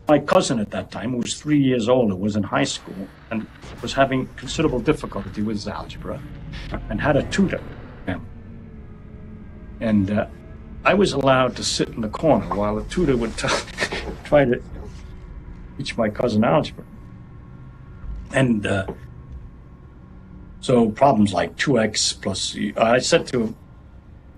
My cousin at that time, who was 3 years older, was in high school and was having considerable difficulty with his algebra and had a tutor. And I was allowed to sit in the corner while the tutor would try to teach my cousin algebra. And so problems like 2x plus, I said to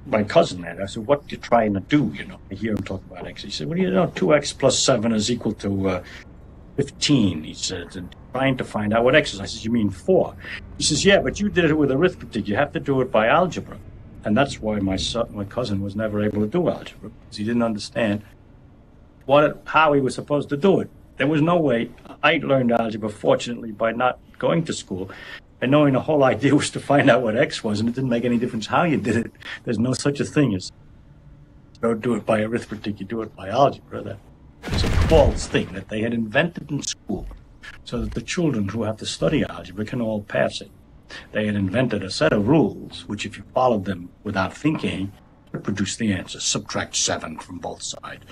my cousin that, I said, what are you trying to do? You know, I hear him talk about x. He said, well, you know, 2x plus 7 is equal to 15, he said, and trying to find out what x is. I said, you mean 4? He says, yeah, but you did it with arithmetic. You have to do it by algebra. And that's why my cousin was never able to do algebra, because he didn't understand how he was supposed to do it. There was no way. I learned algebra, fortunately, by not going to school and knowing the whole idea was to find out what x was, and it didn't make any difference how you did it. There's no such a thing as don't do it by arithmetic, you do it by algebra. That is a false thing that they had invented in school so that the children who have to study algebra can all pass it. They had invented a set of rules, which if you followed them without thinking, would produce the answer. Subtract 7 from both sides.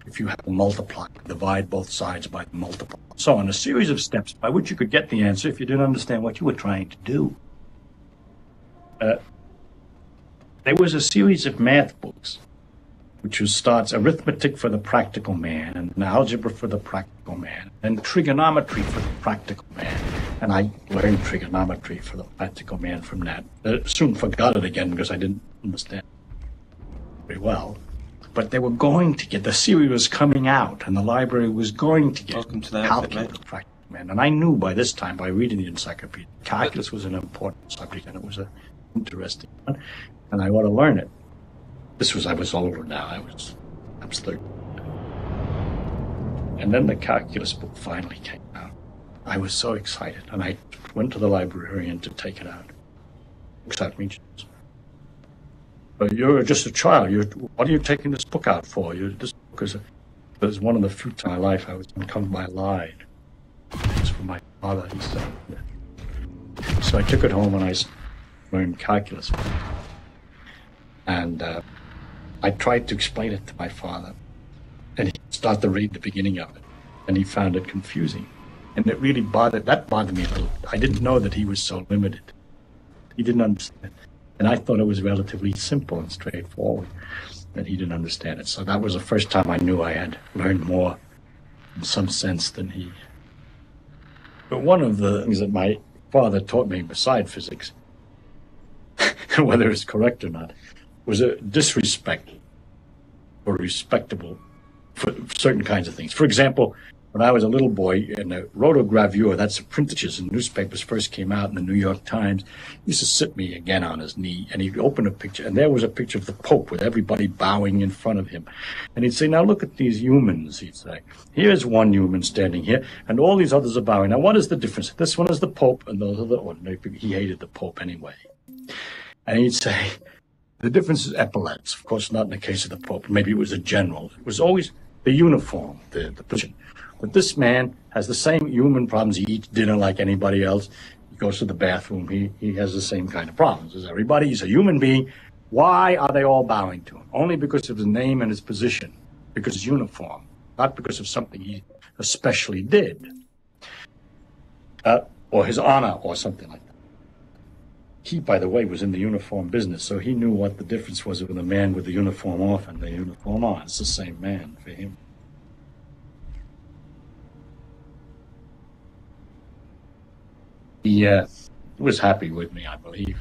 If you have to multiply, divide both sides by the multiple. So on, a series of steps by which you could get the answer if you didn't understand what you were trying to do. There was a series of math books, which starts arithmetic for the practical man, and algebra for the practical man, and trigonometry for the practical man. And I learned trigonometry for the practical man from that. Soon forgot it again because I didn't understand it very well. But they were going to get, the series was coming out, and the library was going to get calculus for practical man. And I knew by this time, by reading the encyclopedia, calculus was an important subject, and it was an interesting one, and I ought to learn it. I was older now, I was 30. And then the calculus book finally came out. I was so excited, and I went to the librarian to take it out. Looks at me, but you're just a child. What are you taking this book out for? This book is one of the few times in my life I was uncovered by lied. It's from my father, he said. So I took it home and I learned calculus. And I tried to explain it to my father. And he started to read the beginning of it. And he found it confusing. And it really bothered me a little. I didn't know that he was so limited. He didn't understand. And I thought it was relatively simple and straightforward, that he didn't understand it. So that was the first time I knew I had learned more in some sense than he. But one of the things that my father taught me beside physics, whether it's correct or not, was a disrespect or respectable for certain kinds of things. For example, when I was a little boy, in a rotogravure, that's the printages in newspapers first came out in the New York Times, he used to sit me again on his knee, and he'd open a picture, and there was a picture of the Pope with everybody bowing in front of him. And he'd say, now look at these humans, he'd say. Here's one human standing here, and all these others are bowing. Now, what is the difference? This one is the Pope, and those are the ordinary people. He hated the Pope anyway. And he'd say, the difference is epaulets. Of course, not in the case of the Pope. Maybe it was a general. It was always the uniform, the position. But this man has the same human problems. He eats dinner like anybody else. He goes to the bathroom. He has the same kind of problems as everybody. He's a human being. Why are they all bowing to him? Only because of his name and his position, because his uniform, not because of something he especially did, or his honor or something like that. He, by the way, was in the uniform business, so he knew what the difference was with a man with the uniform off and the uniform on. It's the same man for him. He was happy with me, I believe.